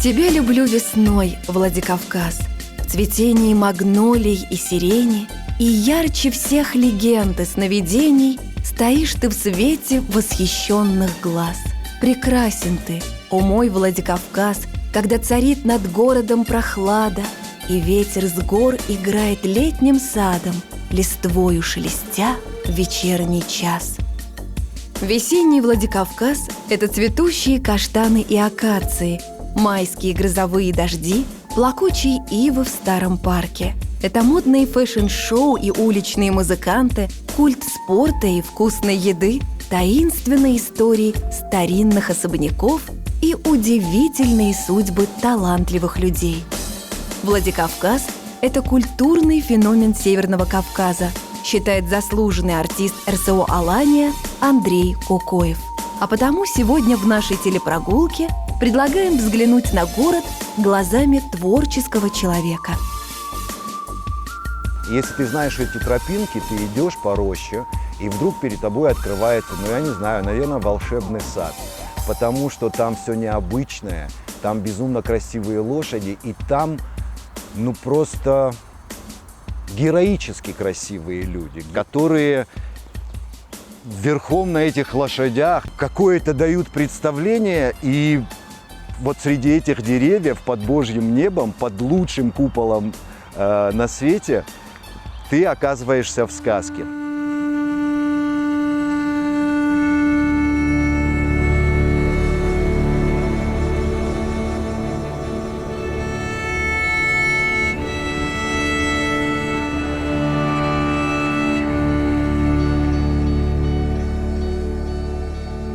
Тебя люблю весной, Владикавказ, в цветении магнолий и сирени, и ярче всех легенд и сновидений стоишь ты в свете восхищенных глаз. Прекрасен ты, о мой Владикавказ, когда царит над городом прохлада, и ветер с гор играет летним садом, листвою шелестя в вечерний час. Весенний Владикавказ – это цветущие каштаны и акации, майские грозовые дожди, плакучие ивы в старом парке. Это модные фэшн-шоу и уличные музыканты, культ спорта и вкусной еды, таинственные истории старинных особняков и удивительные судьбы талантливых людей. Владикавказ – это культурный феномен Северного Кавказа, считает заслуженный артист РСО «Алания» Андрей Кокоев. А потому сегодня в нашей телепрогулке предлагаем взглянуть на город глазами творческого человека. Если ты знаешь эти тропинки, ты идешь по роще, и вдруг перед тобой открывается, я не знаю, наверное, волшебный сад. Потому что там все необычное, там безумно красивые лошади, и там, просто героически красивые люди, которые верхом на этих лошадях какое-то дают представление, и вот среди этих деревьев, под Божьим небом, под лучшим куполом на свете, ты оказываешься в сказке.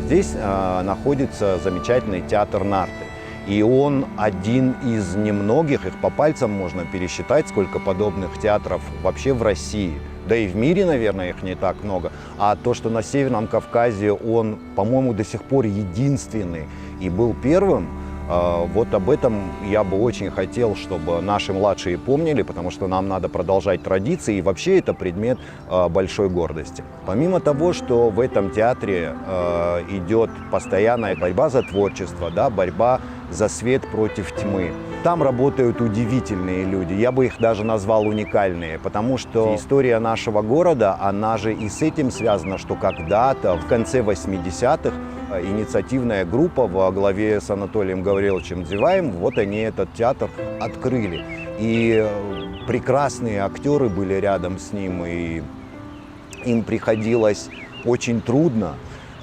Здесь находится замечательный театр «Нарты». И он один из немногих, их по пальцам можно пересчитать, сколько подобных театров вообще в России. Да и в мире, наверное, их не так много. А то, что на Северном Кавказе он, по-моему, до сих пор единственный и был первым, вот об этом я бы очень хотел, чтобы наши младшие помнили, потому что нам надо продолжать традиции, и вообще это предмет большой гордости. Помимо того, что в этом театре идет постоянная борьба за творчество, борьба за свет против тьмы. Там работают удивительные люди, я бы их даже назвал уникальные, потому что история нашего города, она же и с этим связана, что когда-то в конце 80-х инициативная группа во главе с Анатолием Гавриловичем Дзиваем, вот они этот театр открыли. И прекрасные актеры были рядом с ним, и им приходилось очень трудно.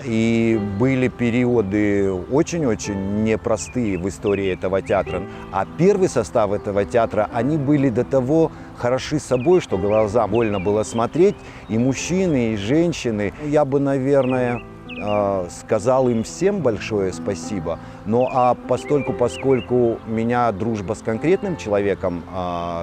И были периоды очень-очень непростые в истории этого театра. А первый состав этого театра, они были до того хороши собой, что глазам больно было смотреть. И мужчины, и женщины. Я бы, наверное, сказал им всем большое спасибо. Поскольку меня дружба с конкретным человеком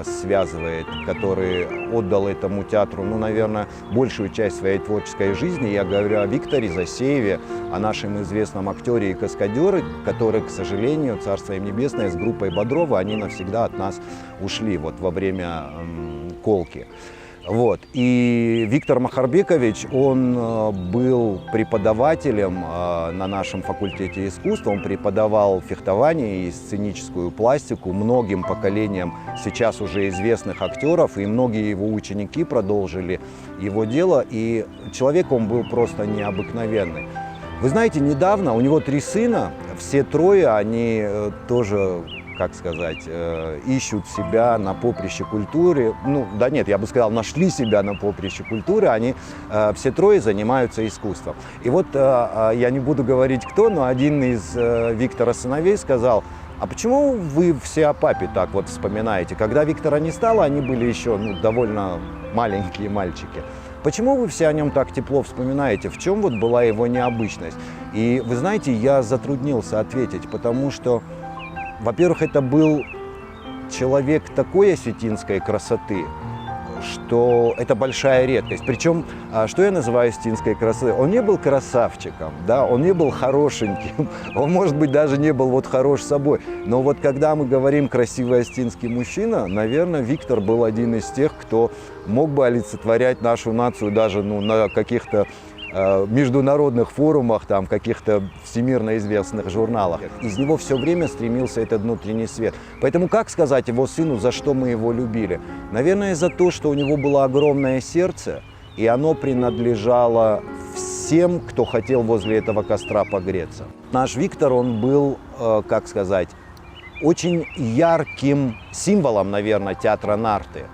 связывает, который отдал этому театру, наверное, большую часть своей творческой жизни, я говорю о Викторе Засееве, о нашем известном актере и каскадере, который, к сожалению, царство им небесное, с группой Бодрова, они навсегда от нас ушли во время колки. И Виктор Махарбекович, он был преподавателем на нашем факультете искусств, он преподавал фехтование и сценическую пластику многим поколениям сейчас уже известных актеров, и многие его ученики продолжили его дело, и человек он был просто необыкновенный. Вы знаете, недавно у него 3 сына, все 3, они тоже, ищут себя на поприще культуры. Я бы сказал, нашли себя на поприще культуры. Они все 3 занимаются искусством. И я не буду говорить кто, но один из Виктора сыновей сказал: а почему вы все о папе так вспоминаете? Когда Виктора не стало, они были еще довольно маленькие мальчики. Почему вы все о нем так тепло вспоминаете? В чем была его необычность? И вы знаете, я затруднился ответить, потому что, во-первых, это был человек такой осетинской красоты, что это большая редкость. Причем, что я называю осетинской красотой? Он не был красавчиком, он не был хорошеньким, он, может быть, даже не был хорош собой. Но когда мы говорим «красивый осетинский мужчина», наверное, Виктор был один из тех, кто мог бы олицетворять нашу нацию даже на каких-то международных форумах, там, каких-то всемирно известных журналах. Из него все время стремился этот внутренний свет. Поэтому как сказать его сыну, за что мы его любили? Наверное, за то, что у него было огромное сердце, и оно принадлежало всем, кто хотел возле этого костра погреться. Наш Виктор, он был, как сказать, очень ярким символом, наверное, театра Нарты.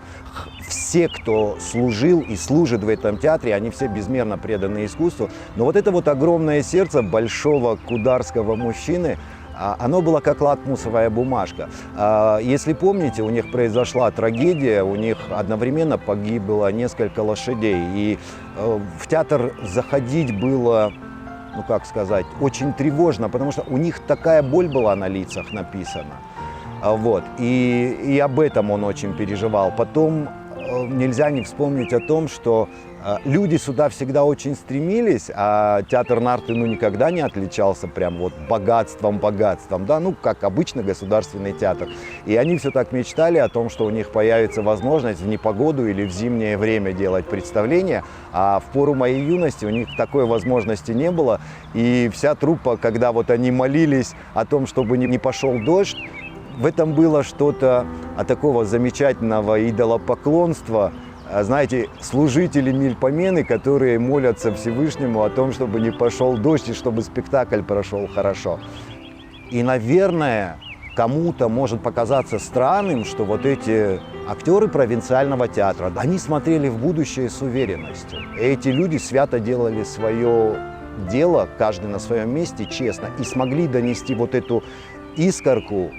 Все, кто служил и служит в этом театре, они все безмерно преданы искусству. Но вот это вот огромное сердце большого кударского мужчины, оно было как лакмусовая бумажка. Если помните, у них произошла трагедия, у них одновременно погибло несколько лошадей. И в театр заходить было, ну как сказать, очень тревожно, потому что у них такая боль была на лицах написана. Вот. И об этом он очень переживал. Потом нельзя не вспомнить о том, что люди сюда всегда очень стремились, а театр Нарты никогда не отличался прям вот богатством, да, ну, как обычно государственный театр. И они все так мечтали о том, что у них появится возможность в непогоду или в зимнее время делать представления, а в пору моей юности у них такой возможности не было. И вся труппа, когда вот они молились о том, чтобы не пошел дождь, в этом было что-то от такого замечательного идолопоклонства, знаете, служители Мельпомены, которые молятся Всевышнему о том, чтобы не пошел дождь и чтобы спектакль прошел хорошо. И, наверное, кому-то может показаться странным, что вот эти актеры провинциального театра, они смотрели в будущее с уверенностью. Эти люди свято делали свое дело, каждый на своем месте, честно, и смогли донести вот эту искорку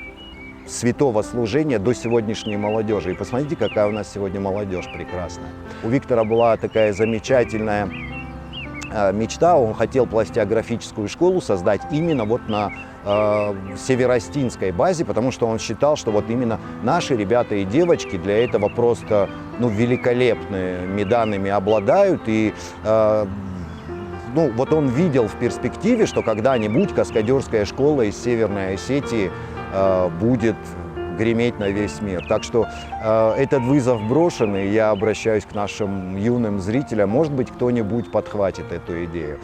святого служения до сегодняшней молодежи. И посмотрите, какая у нас сегодня молодежь прекрасная. У Виктора была такая замечательная мечта. Он хотел пластиографическую школу создать именно вот на северостинской базе, потому что он считал, что вот именно наши ребята и девочки для этого просто великолепными данными обладают. И вот он видел в перспективе, что когда-нибудь каскадерская школа из Северной Осетии будет греметь на весь мир. Так что этот вызов брошен, и я обращаюсь к нашим юным зрителям. Может быть, кто-нибудь подхватит эту идею.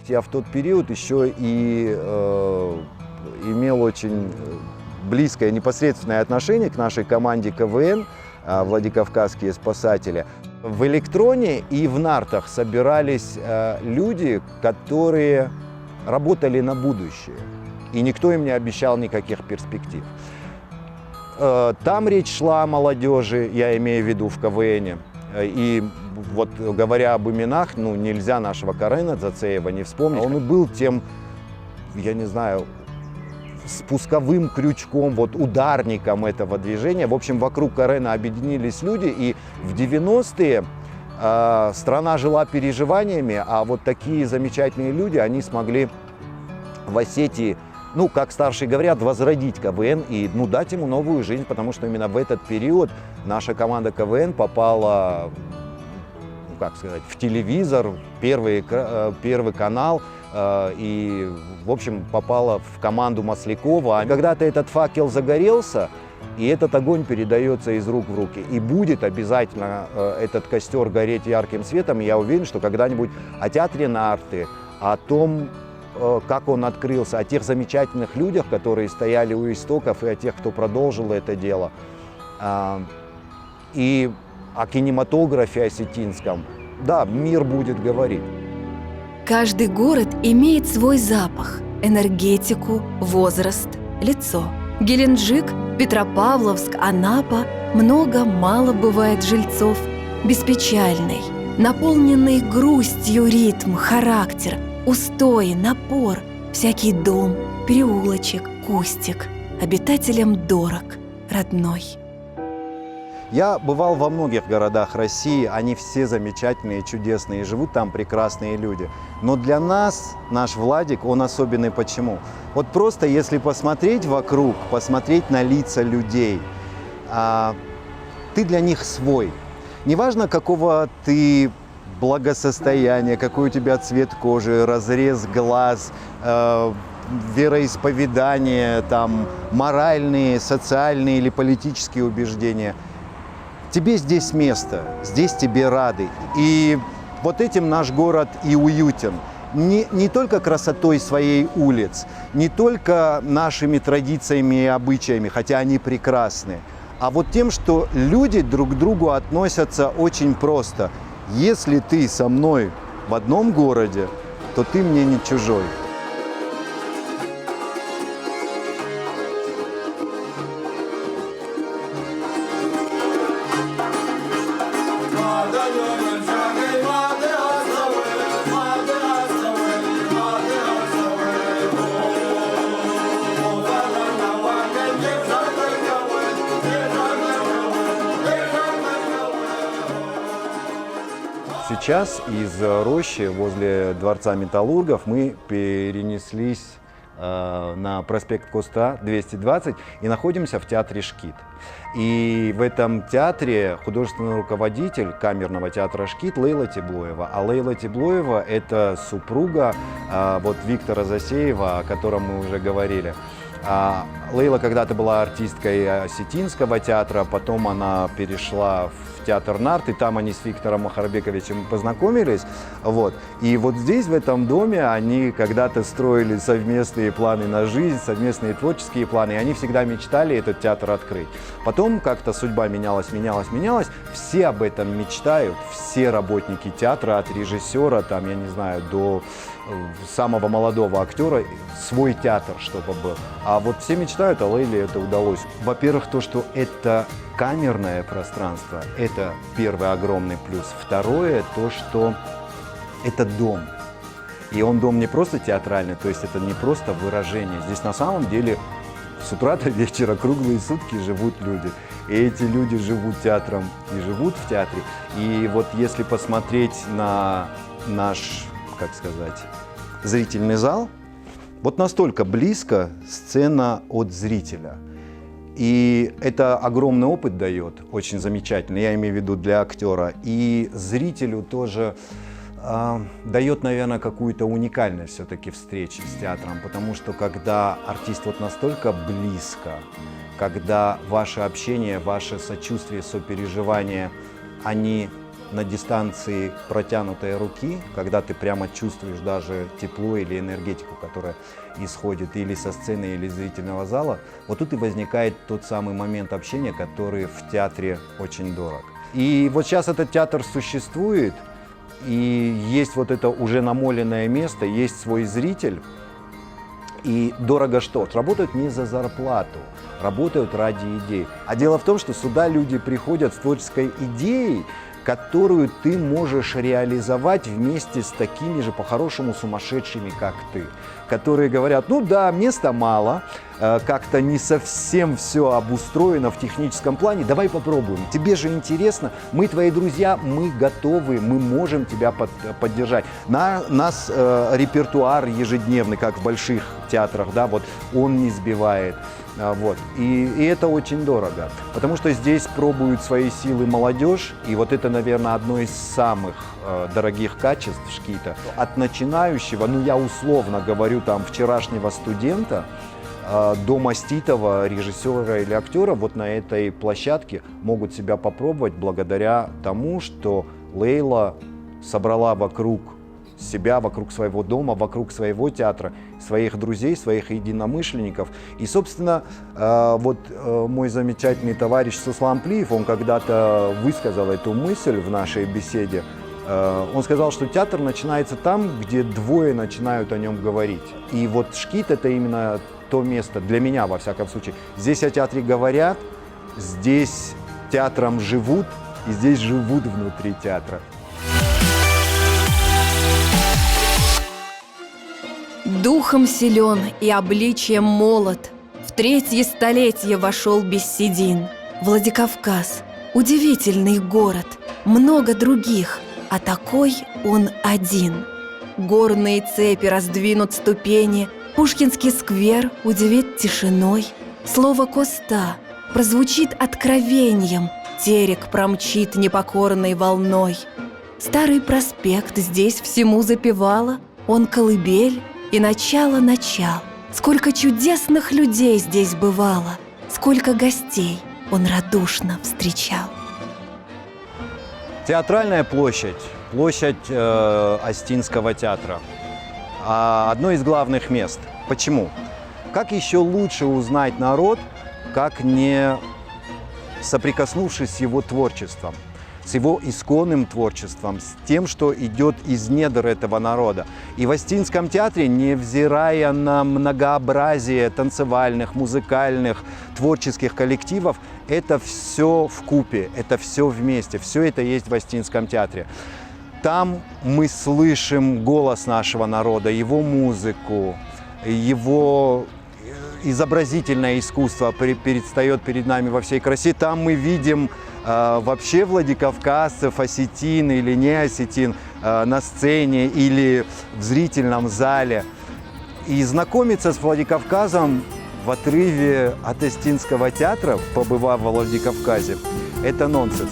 Я в тот период еще и имел очень близкое, непосредственное отношение к нашей команде КВН «Владикавказские спасатели». В электроне и в нартах собирались люди, которые работали на будущее, и никто им не обещал никаких перспектив. Там речь шла о молодежи, я имею в виду в КВНе. И вот говоря об именах, нельзя нашего Карена Зацеева не вспомнить. Он и был тем, я не знаю, спусковым крючком, ударником этого движения. В общем, вокруг Карена объединились люди, и в 90-е страна жила переживаниями, а вот такие замечательные люди, они смогли в Осетии, как старшие говорят, возродить КВН и дать ему новую жизнь, потому что именно в этот период наша команда КВН попала, в телевизор, первый канал, и, в общем, попала в команду Маслякова. Когда-то этот факел загорелся, и этот огонь передается из рук в руки. И будет обязательно этот костер гореть ярким светом. И я уверен, что когда-нибудь о театре Нарты, о том, как он открылся, о тех замечательных людях, которые стояли у истоков, и о тех, кто продолжил это дело, и о кинематографе осетинском, да, мир будет говорить. Каждый город имеет свой запах, энергетику, возраст, лицо. Геленджик, Петропавловск, Анапа – много-мало бывает жильцов. Беспечальный, наполненный грустью ритм, характер, устои, напор. Всякий дом, переулочек, кустик обитателям дорог, родной. Я бывал во многих городах России, они все замечательные, чудесные, живут там прекрасные люди. Но для нас наш Владик, он особенный почему? Вот просто если посмотреть вокруг, посмотреть на лица людей, ты для них свой. Неважно, какого ты благосостояния, какой у тебя цвет кожи, разрез глаз, вероисповедание, моральные, социальные или политические убеждения. тебе здесь место, здесь тебе рады. И вот этим наш город и уютен. Не только красотой своей улиц, не только нашими традициями и обычаями, хотя они прекрасны, а вот тем, что люди друг к другу относятся очень просто. Если ты со мной в одном городе, то ты мне не чужой. Сейчас из рощи возле Дворца металлургов мы перенеслись на проспект Коста, 220, и находимся в театре «Шкит». И в этом театре художественный руководитель камерного театра «Шкит» Лейла Теблоева. А Лейла Теблоева – это супруга вот Виктора Засеева, о котором мы уже говорили. Лейла когда-то была артисткой Осетинского театра, потом она перешла в театр «Нарт», и там они с Виктором Махарбековичем познакомились. Вот. И вот здесь, в этом доме, они когда-то строили совместные планы на жизнь, совместные творческие планы, и они всегда мечтали этот театр открыть. Потом как-то судьба менялась. Все об этом мечтают, все работники театра, от режиссера, там, я не знаю, до самого молодого актера, свой театр, чтобы был. А вот все мечтают, а Лейле это удалось. Во-первых, то, что это камерное пространство, это первый огромный плюс. Второе, то, что это дом. И он дом не просто театральный, то есть это не просто выражение. Здесь на самом деле с утра до вечера круглые сутки живут люди. И эти люди живут театром и живут в театре. И вот если посмотреть на наш, как сказать, зрительный зал, вот настолько близко сцена от зрителя. И это огромный опыт дает, очень замечательный, я имею в виду для актера. И зрителю тоже дает, наверное, какую-то уникальность все-таки встречи с театром, потому что когда артист вот настолько близко, когда ваше общение, ваше сочувствие, сопереживание, они на дистанции протянутой руки, когда ты прямо чувствуешь даже тепло или энергетику, которая исходит или со сцены, или из зрительного зала, вот тут и возникает тот самый момент общения, который в театре очень дорог. И вот сейчас этот театр существует, и есть вот это уже намоленное место, есть свой зритель, и дорого что? Работают не за зарплату, работают ради идей. А дело в том, что сюда люди приходят с творческой идеей, которую ты можешь реализовать вместе с такими же по-хорошему сумасшедшими, как ты, которые говорят, ну да, места мало, как-то не совсем все обустроено в техническом плане, давай попробуем, тебе же интересно, мы твои друзья, мы готовы, мы можем тебя поддержать. Нас репертуар ежедневный, как в больших театрах, да, вот он не сбивает. Вот. И это очень дорого, потому что здесь пробуют свои силы молодежь, и вот это, наверное, одно из самых дорогих качеств «Шкита». От начинающего, ну я условно говорю, там, вчерашнего студента до маститого режиссера или актера вот на этой площадке могут себя попробовать благодаря тому, что Лейла собрала вокруг себя, вокруг своего дома, вокруг своего театра, своих друзей, своих единомышленников. И, собственно, вот мой замечательный товарищ Суслан Плиев, он когда-то высказал эту мысль в нашей беседе. Он сказал, что театр начинается там, где двое начинают о нем говорить. И вот «Шкит» — это именно то место, для меня, во всяком случае. Здесь о театре говорят, здесь театром живут, и здесь живут внутри театра. Духом силен и обличием молод, в 3-е столетие вошел без седин. Владикавказ – удивительный город, много других, а такой он один. Горные цепи раздвинут ступени, Пушкинский сквер удивит тишиной. Слово «Коста» прозвучит откровением, Терек промчит непокорной волной. Старый проспект здесь всему запевала, он колыбель и начало начал. Сколько чудесных людей здесь бывало, сколько гостей он радушно встречал. Театральная площадь, площадь Остинского театра. Одно из главных мест. Почему? Как еще лучше узнать народ, как не соприкоснувшись с его творчеством, с его исконным творчеством, с тем, что идет из недр этого народа. И в Остинском театре, невзирая на многообразие танцевальных, музыкальных, творческих коллективов, это все вкупе, это все вместе, все это есть в Остинском театре. Там мы слышим голос нашего народа, его музыку, его изобразительное искусство предстает перед нами во всей красе. Там мы видим вообще владикавказцев, осетин или не осетин на сцене или в зрительном зале. И знакомиться с Владикавказом в отрыве от Остинского театра, побывав во Владикавказе, это нонсенс.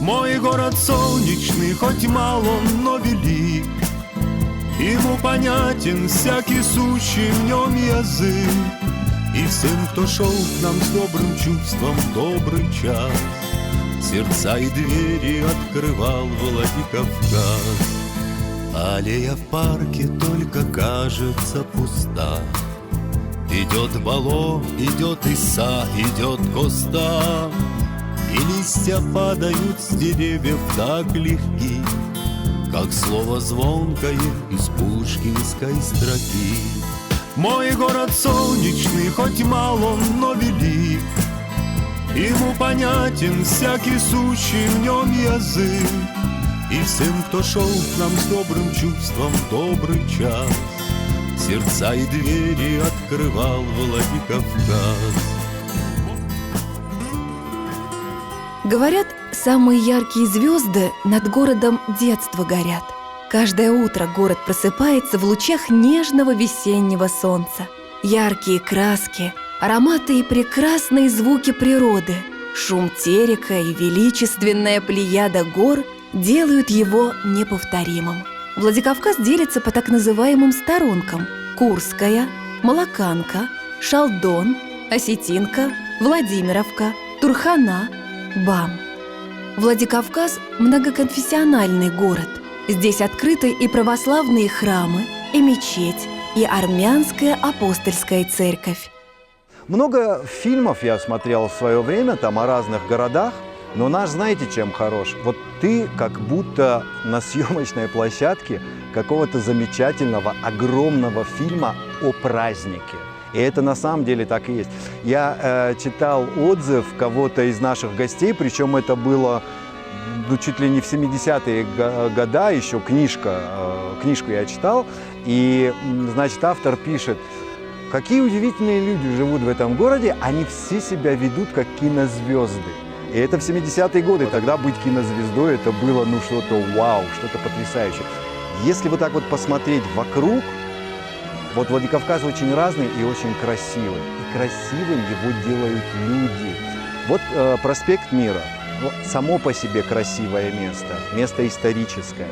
Мой город солнечный, хоть мал он, но велик, ему понятен всякий сущий в нем язык. И всем, кто шел к нам с добрым чувством в добрый час, сердца и двери открывал Владикавказ. Аллея в парке только кажется пуста, идет бало, идет иса, идет коста, и листья падают с деревьев так легки, как слово звонкое из пушкинской строки. Мой город солнечный, хоть мал он, но велик, ему понятен всякий сущий в нем язык. И всем, кто шел к нам с добрым чувством в добрый час, сердца и двери открывал Владикавказ. Говорят, самые яркие звезды над городом детства горят. Каждое утро город просыпается в лучах нежного весеннего солнца. Яркие краски, ароматы и прекрасные звуки природы, шум терека и величественная плеяда гор делают его неповторимым. Владикавказ делится по так называемым сторонкам: Курская, Молоканка, Шалдон, Осетинка, Владимировка, Турхана, Бам. Владикавказ – многоконфессиональный город. Здесь открыты и православные храмы, и мечеть, и армянская апостольская церковь. Много фильмов я смотрел в свое время там о разных городах, но наш, знаете, чем хорош? Вот ты как будто на съемочной площадке какого-то замечательного, огромного фильма о празднике. И это на самом деле так и есть. Я читал отзыв кого-то из наших гостей, причем это было чуть ли не в 70-е годы, еще книжку я читал. И, значит, автор пишет: какие удивительные люди живут в этом городе, они все себя ведут как кинозвезды. И это в 70-е годы, тогда быть кинозвездой это было что-то вау, что-то потрясающее. Если вот так вот посмотреть вокруг, вот Владикавказ очень разный и очень красивый. И красивым его делают люди. Вот проспект Мира. Само по себе красивое место, место историческое.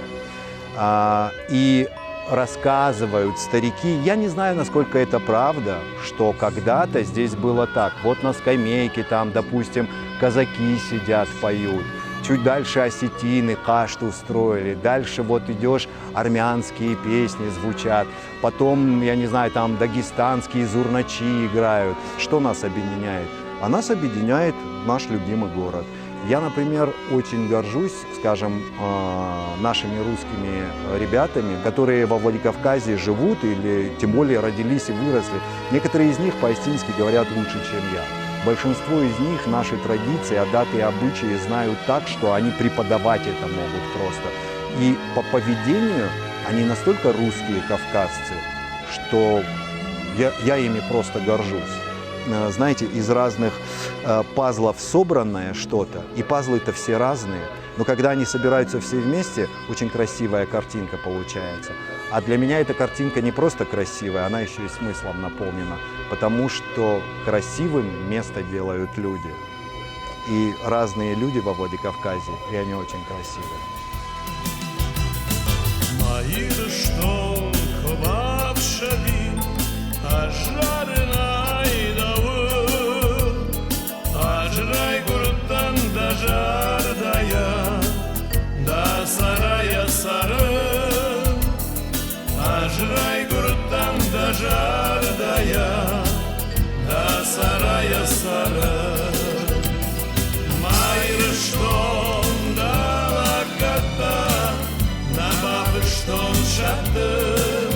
И рассказывают старики, я не знаю, насколько это правда, что когда-то здесь было так. Вот на скамейке там, допустим, казаки сидят, поют. Чуть дальше осетины кашту устроили. Дальше вот идешь, армянские песни звучат. Потом, я не знаю, там дагестанские зурначи играют. Что нас объединяет? А нас объединяет наш любимый город. Я, например, очень горжусь, скажем, нашими русскими ребятами, которые во Владикавказе живут или тем более родились и выросли. Некоторые из них по-остински говорят лучше, чем я. Большинство из них наши традиции, адаты и обычаи знают так, что они преподавать это могут просто. И по поведению они настолько русские кавказцы, что я ими просто горжусь. Знаете, из разных пазлов собранное что-то, и пазлы-то все разные, но когда они собираются все вместе, очень красивая картинка получается. А для меня эта картинка не просто красивая, она еще и смыслом наполнена, потому что красивым место делают люди. И разные люди во Владикавказе, и они очень красивые. Ажрай гуртан да жардая, да сарая сарай. Майрыштон да лагата, на бабыштон шатын,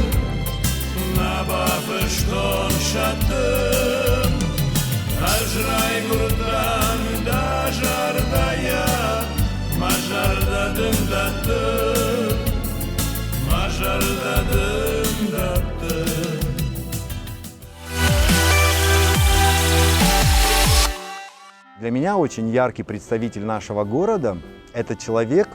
на бабыштон шатын. Ажрай гуртан да жардая, мажардадым датын, мажардадым датын. Для меня очень яркий представитель нашего города – это человек,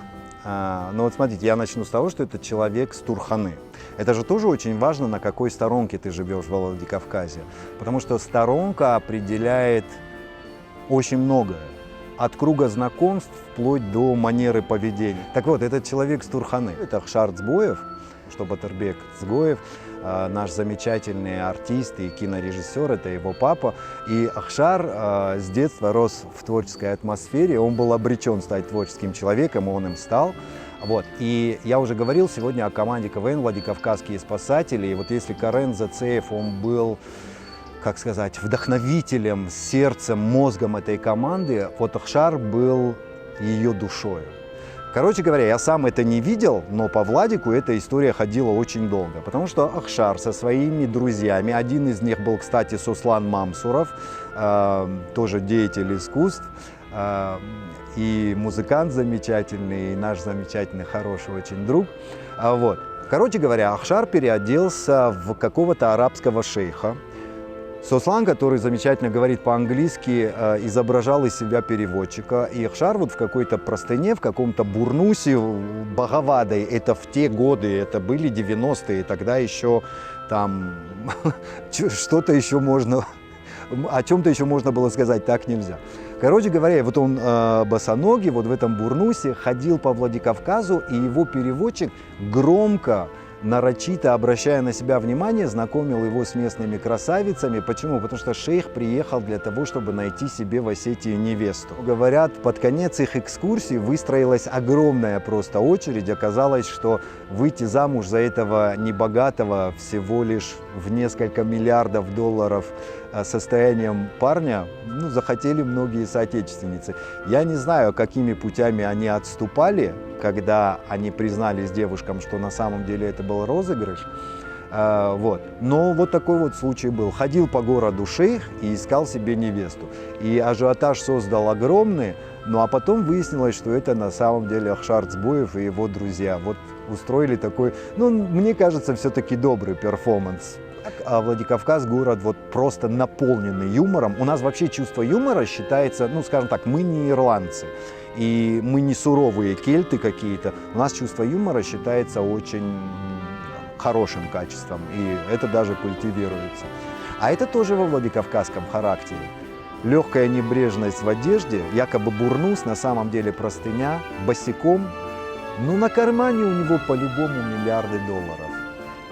ну вот смотрите, я начну с того, что это человек с Турханы. Это же тоже очень важно, на какой сторонке ты живешь во Владикавказе, потому что сторонка определяет очень многое, от круга знакомств вплоть до манеры поведения. Так вот, этот человек с Турханы – это Ахшар Цгоев, что Батырбек Цгоев, наш замечательный артист и кинорежиссер, это его папа. И Ахшар с детства рос в творческой атмосфере, он был обречен стать творческим человеком, и он им стал. Вот. И я уже говорил сегодня о команде КВН «Владикавказские спасатели». И вот если Карен Зацеев, он был, как сказать, вдохновителем, сердцем, мозгом этой команды, вот Ахшар был ее душой. Короче говоря, я сам это не видел, но по Владику эта история ходила очень долго, потому что Ахшар со своими друзьями, один из них был, кстати, Суслан Мамсуров, тоже деятель искусств, и музыкант замечательный, и наш замечательный, хороший очень друг. Вот. Короче говоря, Ахшар переоделся в какого-то арабского шейха. Суслан, который замечательно говорит по-английски, изображал из себя переводчика. И Ахшар вот в какой-то простыне, в каком-то бурнусе, Багавадой, это в те годы, это были 90-е, тогда еще там что-то еще можно, о чем-то еще можно было сказать, так нельзя. Короче говоря, вот он босоногий, вот в этом бурнусе ходил по Владикавказу, и его переводчик громко, нарочито, обращая на себя внимание, знакомил его с местными красавицами. Почему? Потому что шейх приехал для того, чтобы найти себе в Осетии невесту. Говорят, под конец их экскурсии выстроилась огромная просто очередь. Оказалось, что выйти замуж за этого небогатого, всего лишь в несколько миллиардов долларов состоянием парня, ну, захотели многие соотечественницы. Я не знаю, какими путями они отступали, когда они признались девушкам, что на самом деле это был розыгрыш. Вот. Но вот такой вот случай был. Ходил по городу шейх и искал себе невесту. И ажиотаж создал огромный, ну а потом выяснилось, что это на самом деле Ахшар Цгоев и его друзья. Вот устроили такой, ну, мне кажется, все-таки добрый перформанс. А Владикавказ город вот просто наполненный юмором. У нас вообще чувство юмора считается, ну, скажем так, мы не ирландцы. И мы не суровые кельты какие-то. У нас чувство юмора считается очень хорошим качеством. И это даже культивируется. А это тоже во владикавказском характере. Легкая небрежность в одежде, якобы бурнус, на самом деле простыня, босиком. Ну, на кармане у него по-любому миллиарды долларов.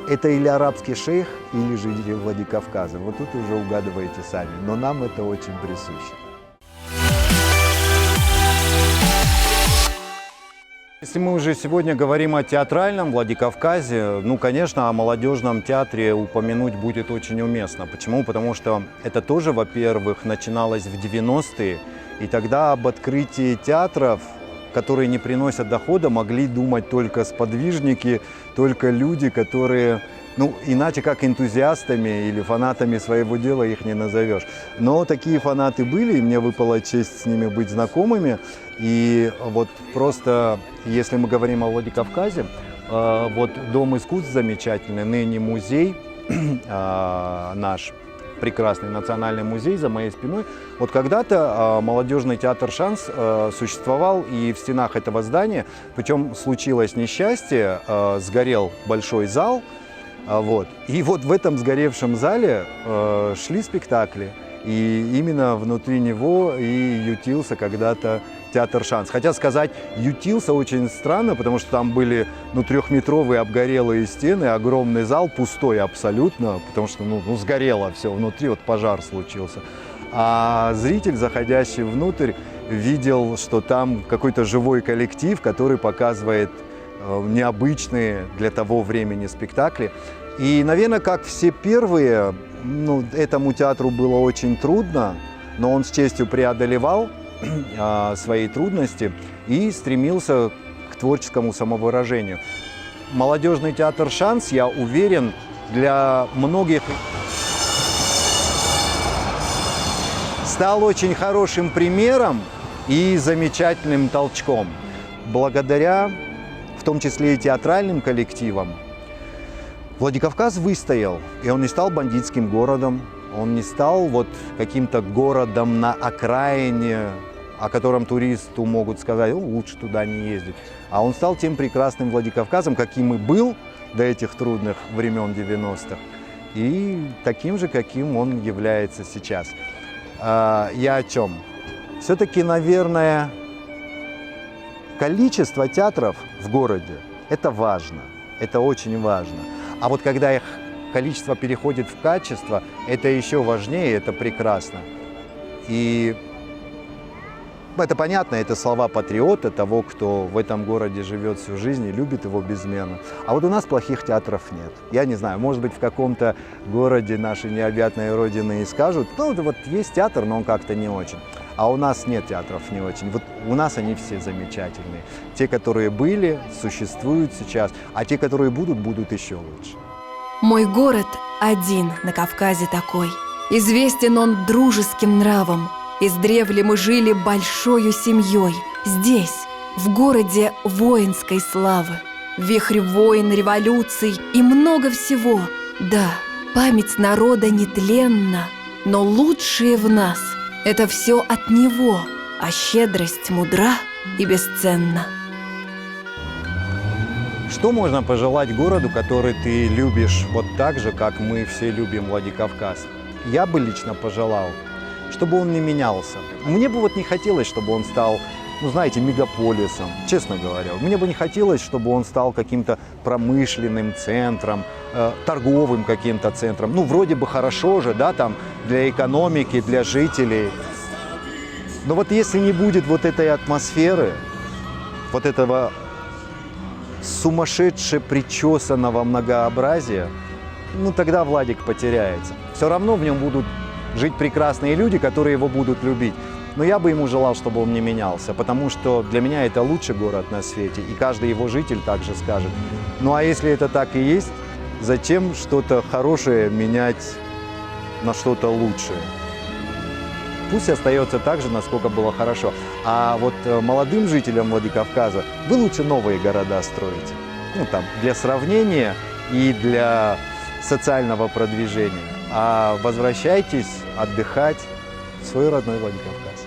Это или арабский шейх, или жители Владикавказа. Вот тут уже угадываете сами. Но нам это очень присуще. Если мы уже сегодня говорим о театральном Владикавказе, ну, конечно, о молодежном театре упомянуть будет очень уместно. Почему? Потому что это тоже, во-первых, начиналось в 90-е, и тогда об открытии театров, которые не приносят дохода, могли думать только сподвижники, только люди, которые, ну, иначе как энтузиастами или фанатами своего дела их не назовешь. Но такие фанаты были, и мне выпала честь с ними быть знакомыми. И вот просто, если мы говорим о Владикавказе, вот Дом искусств замечательный, ныне музей, наш прекрасный национальный музей за моей спиной. Вот когда-то молодежный театр «Шанс» существовал и в стенах этого здания, причем случилось несчастье, сгорел большой зал, вот. И вот в этом сгоревшем зале шли спектакли, и именно внутри него и ютился когда-то театр «Шанс». Хотя сказать «ютился» очень странно, потому что там были, ну, 3-метровые обгорелые стены, огромный зал, пустой абсолютно, потому что, ну, сгорело все внутри, вот пожар случился. А зритель, заходящий внутрь, видел, что там какой-то живой коллектив, который показывает необычные для того времени спектакли. И, наверное, как все первые, этому театру было очень трудно, но он с честью преодолевал свои трудности и стремился к творческому самовыражению. Молодежный театр «Шанс», я уверен, для многих стал очень хорошим примером и замечательным толчком. Благодаря, в том числе и театральным коллективам, Владикавказ выстоял, и он не стал бандитским городом, он не стал вот каким-то городом на окраине, о котором туристу могут сказать, лучше туда не ездить. А он стал тем прекрасным Владикавказом, каким и был до этих трудных времен 90-х, и таким же, каким он является сейчас. Я о чем? Все-таки, наверное, количество театров в городе – это важно, это очень важно. А вот когда их количество переходит в качество, это еще важнее, это прекрасно. И это понятно, это слова патриота, того, кто в этом городе живет всю жизнь и любит его безмерно. А вот у нас плохих театров нет. Я не знаю, может быть, в каком-то городе нашей необъятной родины и скажут, вот есть театр, но он как-то не очень. А у нас нет театров не очень. Вот у нас они все замечательные. Те, которые были, существуют сейчас, а те, которые будут, будут еще лучше. Мой город один на Кавказе такой. Известен он дружеским нравом. Издревле мы жили большою семьей. Здесь, в городе воинской славы. Вихрь войн, революций и много всего. Да, память народа нетленна, но лучшее в нас – это все от него, а щедрость мудра и бесценна. Что можно пожелать городу, который ты любишь вот так же, как мы все любим Владикавказ? Я бы лично пожелал, чтобы он не менялся. Мне бы не хотелось, чтобы он стал, мегаполисом, честно говоря. Мне бы не хотелось, чтобы он стал каким-то промышленным центром, торговым каким-то центром. Вроде бы хорошо же, да, там, для экономики, для жителей. Но вот если не будет вот этой атмосферы, вот этого сумасшедше причесанного многообразия, тогда Владик потеряется. Все равно в нем будут жить прекрасные люди, которые его будут любить. Но я бы ему желал, чтобы он не менялся, потому что для меня это лучший город на свете, и каждый его житель также скажет. А если это так и есть, зачем что-то хорошее менять на что-то лучшее? Пусть остается так же, насколько было хорошо. А вот молодым жителям Владикавказа вы лучше новые города строите. Для сравнения и для социального продвижения. А возвращайтесь отдыхать в свой родной Владикавказ.